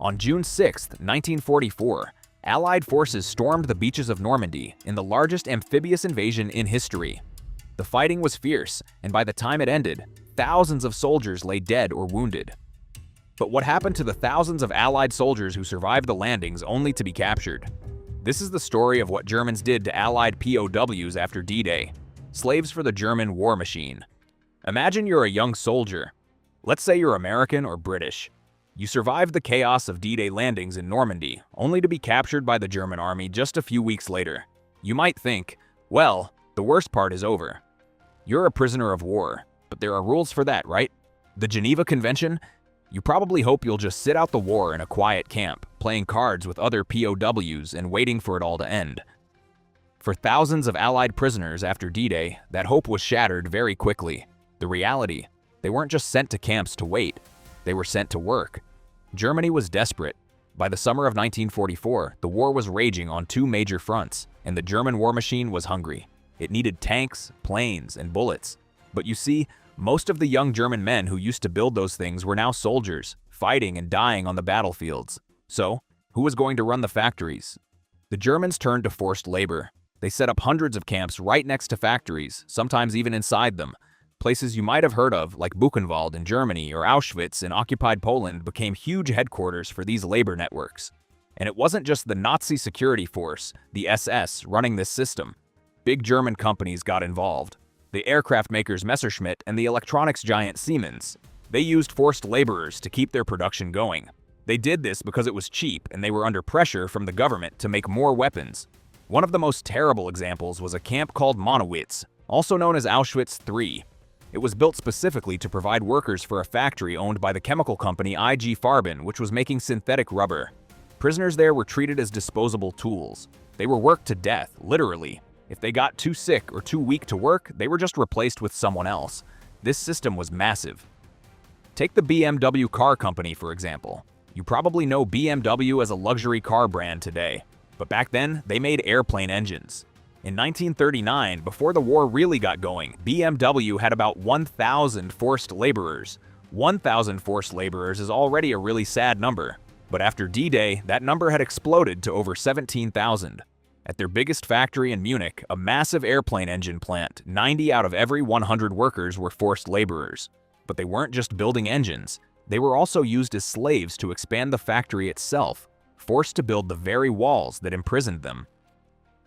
On June 6, 1944, Allied forces stormed the beaches of Normandy in the largest amphibious invasion in history. The fighting was fierce, and by the time it ended, thousands of soldiers lay dead or wounded. But what happened to the thousands of Allied soldiers who survived the landings only to be captured? This is the story of what Germans did to Allied POWs after D-Day, slaves for the German war machine. Imagine you're a young soldier. Let's say you're American or British. You survived the chaos of D-Day landings in Normandy, only to be captured by the German army just a few weeks later. You might think, well, the worst part is over. You're a prisoner of war, but there are rules for that, right? The Geneva Convention? You probably hope you'll just sit out the war in a quiet camp, playing cards with other POWs and waiting for it all to end. For thousands of Allied prisoners after D-Day, that hope was shattered very quickly. The reality, they weren't just sent to camps to wait, they were sent to work. Germany was desperate. By the summer of 1944, the war was raging on two major fronts, and the German war machine was hungry. It needed tanks, planes, and bullets. But you see, most of the young German men who used to build those things were now soldiers, fighting and dying on the battlefields. So, who was going to run the factories? The Germans turned to forced labor. They set up hundreds of camps right next to factories, sometimes even inside them. Places you might have heard of, like Buchenwald in Germany or Auschwitz in occupied Poland, became huge headquarters for these labor networks. And it wasn't just the Nazi security force, the SS, running this system. Big German companies got involved. The aircraft makers Messerschmitt and the electronics giant Siemens. They used forced laborers to keep their production going. They did this because it was cheap and they were under pressure from the government to make more weapons. One of the most terrible examples was a camp called Monowitz, also known as Auschwitz III. It was built specifically to provide workers for a factory owned by the chemical company IG Farben, which was making synthetic rubber. Prisoners there were treated as disposable tools. They were worked to death, literally. If they got too sick or too weak to work, they were just replaced with someone else. This system was massive. Take the BMW car company, for example. You probably know BMW as a luxury car brand today, but back then, they made airplane engines. In 1939, before the war really got going, BMW had about 1,000 forced laborers. 1,000 forced laborers is already a really sad number, but after D-Day, that number had exploded to over 17,000. At their biggest factory in Munich, a massive airplane engine plant, 90 out of every 100 workers were forced laborers. But they weren't just building engines, they were also used as slaves to expand the factory itself, forced to build the very walls that imprisoned them.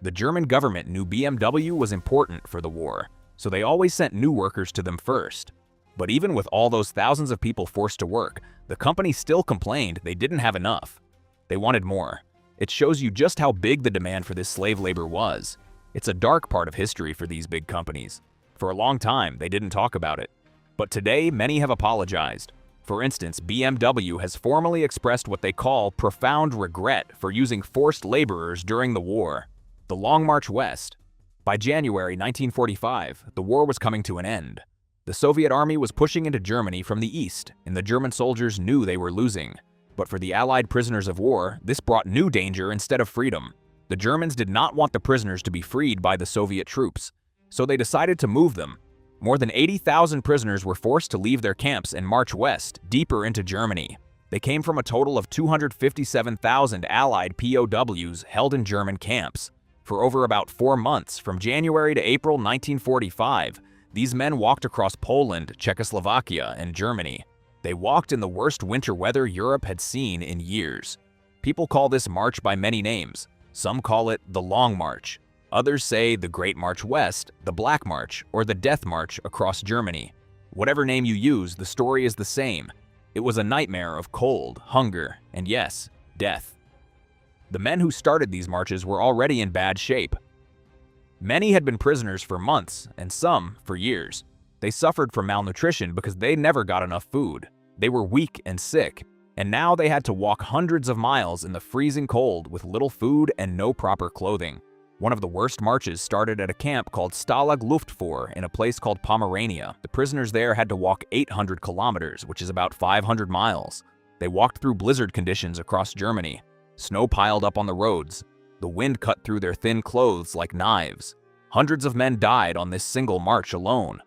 The German government knew BMW was important for the war, so they always sent new workers to them first. But even with all those thousands of people forced to work, the company still complained they didn't have enough. They wanted more. It shows you just how big the demand for this slave labor was. It's a dark part of history for these big companies. For a long time, they didn't talk about it. But today, many have apologized. For instance, BMW has formally expressed what they call profound regret for using forced laborers during the war. The Long March West. By January 1945, the war was coming to an end. The Soviet army was pushing into Germany from the east, and the German soldiers knew they were losing. But for the Allied prisoners of war, this brought new danger instead of freedom. The Germans did not want the prisoners to be freed by the Soviet troops, so they decided to move them. More than 80,000 prisoners were forced to leave their camps and march west, deeper into Germany. They came from a total of 257,000 Allied POWs held in German camps. For over about 4 months, from January to April 1945, these men walked across Poland, Czechoslovakia, and Germany. They walked in the worst winter weather Europe had seen in years. People call this march by many names. Some call it the Long March. Others say the Great March West, the Black March, or the Death March across Germany. Whatever name you use, the story is the same. It was a nightmare of cold, hunger, and yes, death. The men who started these marches were already in bad shape. Many had been prisoners for months, and some for years. They suffered from malnutrition because they never got enough food. They were weak and sick, and now they had to walk hundreds of miles in the freezing cold with little food and no proper clothing. One of the worst marches started at a camp called Stalag Luftfor in a place called Pomerania. The prisoners there had to walk 800 kilometers, which is about 500 miles. They walked through blizzard conditions across Germany. Snow piled up on the roads. The wind cut through their thin clothes like knives. Hundreds of men died on this single march alone.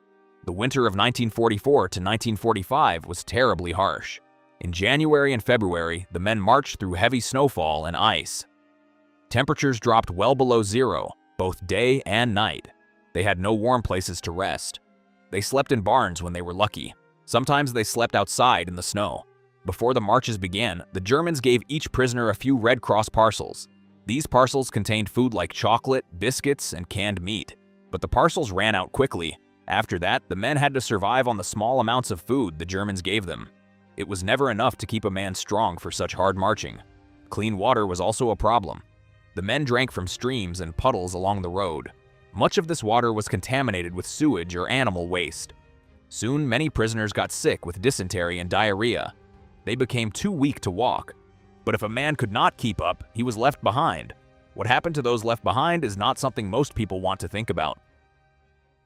The winter of 1944 to 1945 was terribly harsh. In January and February, the men marched through heavy snowfall and ice. Temperatures dropped well below zero, both day and night. They had no warm places to rest. They slept in barns when they were lucky. Sometimes they slept outside in the snow. Before the marches began, the Germans gave each prisoner a few Red Cross parcels. These parcels contained food like chocolate, biscuits, and canned meat. But the parcels ran out quickly. After that, the men had to survive on the small amounts of food the Germans gave them. It was never enough to keep a man strong for such hard marching. Clean water was also a problem. The men drank from streams and puddles along the road. Much of this water was contaminated with sewage or animal waste. Soon, many prisoners got sick with dysentery and diarrhea. They became too weak to walk. But if a man could not keep up, he was left behind. What happened to those left behind is not something most people want to think about.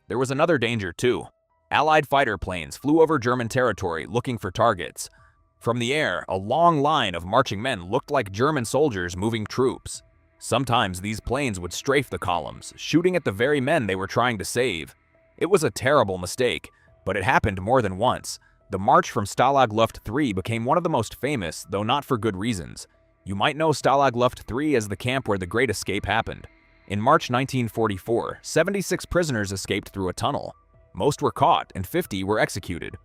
There was another danger too. Allied fighter planes flew over German territory looking for targets. From the air, a long line of marching men looked like German soldiers moving troops. Sometimes these planes would strafe the columns, shooting at the very men they were trying to save. It was a terrible mistake, but it happened more than once. The march from Stalag Luft III became one of the most famous, though not for good reasons. You might know Stalag Luft III as the camp where the Great Escape happened. In March 1944, 76 prisoners escaped through a tunnel. Most were caught and 50 were executed.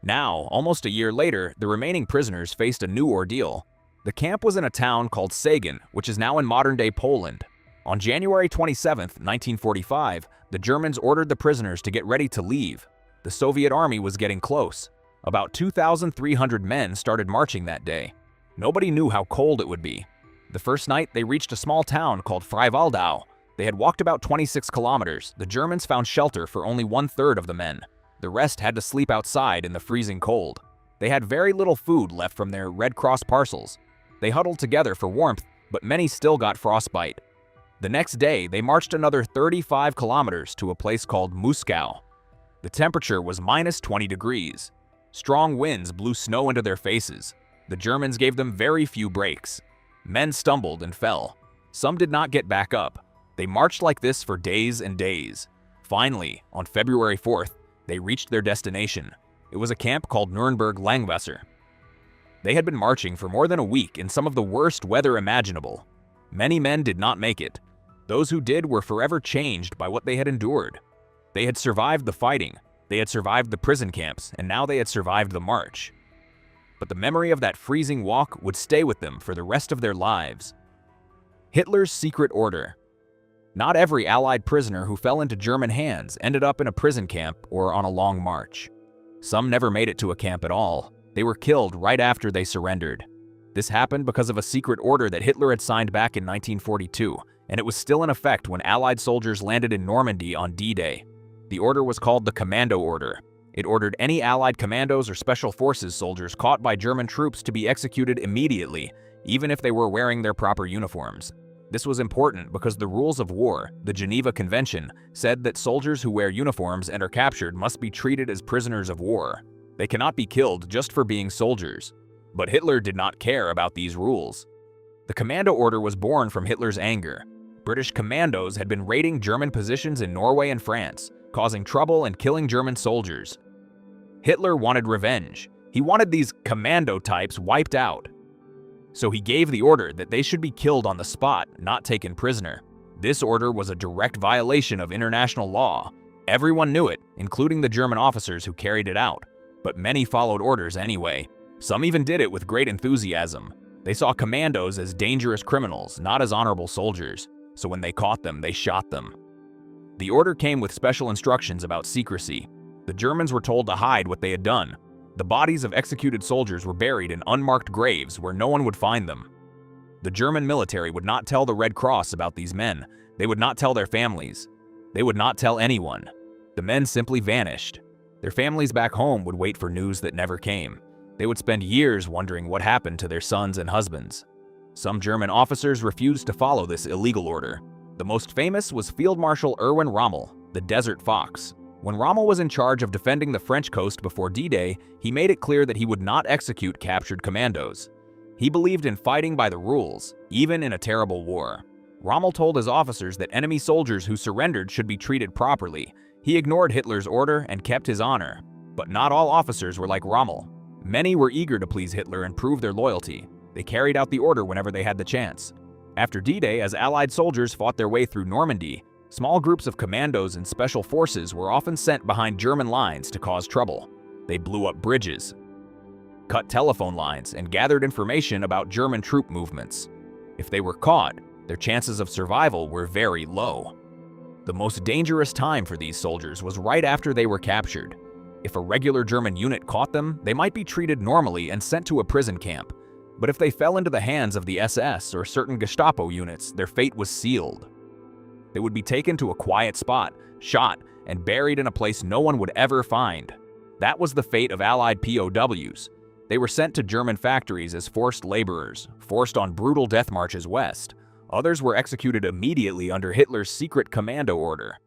Now, almost a year later, the remaining prisoners faced a new ordeal. The camp was in a town called Sagan, which is now in modern-day Poland. On January 27, 1945, the Germans ordered the prisoners to get ready to leave. The Soviet army was getting close. About 2,300 men started marching that day. Nobody knew how cold it would be. The first night, they reached a small town called Freiwaldau. They had walked about 26 kilometers. The Germans found shelter for only 1/3 of the men. The rest had to sleep outside in the freezing cold. They had very little food left from their Red Cross parcels. They huddled together for warmth, but many still got frostbite. The next day, they marched another 35 kilometers to a place called Muskau. The temperature was minus 20 degrees. Strong winds blew snow into their faces. The Germans gave them very few breaks. Men stumbled and fell. Some did not get back up. They marched like this for days and days. Finally, on February 4th, they reached their destination. It was a camp called Nürnberg Langwasser. They had been marching for more than a week in some of the worst weather imaginable. Many men did not make it. Those who did were forever changed by what they had endured. They had survived the fighting, they had survived the prison camps, and now they had survived the march. But the memory of that freezing walk would stay with them for the rest of their lives. Hitler's secret order. Not every Allied prisoner who fell into German hands ended up in a prison camp or on a long march. Some never made it to a camp at all. They were killed right after they surrendered. This happened because of a secret order that Hitler had signed back in 1942, and it was still in effect when Allied soldiers landed in Normandy on D-Day. The order was called the Commando Order. It ordered any Allied commandos or special forces soldiers caught by German troops to be executed immediately, even if they were wearing their proper uniforms. This was important because the rules of war, the Geneva Convention, said that soldiers who wear uniforms and are captured must be treated as prisoners of war. They cannot be killed just for being soldiers. But Hitler did not care about these rules. The Commando Order was born from Hitler's anger. British commandos had been raiding German positions in Norway and France, causing trouble and killing German soldiers. Hitler wanted revenge. He wanted these commando types wiped out. So he gave the order that they should be killed on the spot, not taken prisoner. This order was a direct violation of international law. Everyone knew it, including the German officers who carried it out. But many followed orders anyway. Some even did it with great enthusiasm. They saw commandos as dangerous criminals, not as honorable soldiers. So when they caught them, they shot them. The order came with special instructions about secrecy. The Germans were told to hide what they had done. The bodies of executed soldiers were buried in unmarked graves where no one would find them. The German military would not tell the Red Cross about these men. They would not tell their families. They would not tell anyone. The men simply vanished. Their families back home would wait for news that never came. They would spend years wondering what happened to their sons and husbands. Some German officers refused to follow this illegal order. The most famous was Field Marshal Erwin Rommel, the Desert Fox. When Rommel was in charge of defending the French coast before D-Day, he made it clear that he would not execute captured commandos. He believed in fighting by the rules, even in a terrible war. Rommel told his officers that enemy soldiers who surrendered should be treated properly. He ignored Hitler's order and kept his honor. But not all officers were like Rommel. Many were eager to please Hitler and prove their loyalty. They carried out the order whenever they had the chance. After D-Day, as Allied soldiers fought their way through Normandy, small groups of commandos and special forces were often sent behind German lines to cause trouble. They blew up bridges, cut telephone lines, and gathered information about German troop movements. If they were caught, their chances of survival were very low. The most dangerous time for these soldiers was right after they were captured. If a regular German unit caught them, they might be treated normally and sent to a prison camp. But if they fell into the hands of the SS or certain Gestapo units, their fate was sealed. They would be taken to a quiet spot, shot, and buried in a place no one would ever find. That was the fate of Allied POWs. They were sent to German factories as forced laborers, forced on brutal death marches west. Others were executed immediately under Hitler's secret commando order.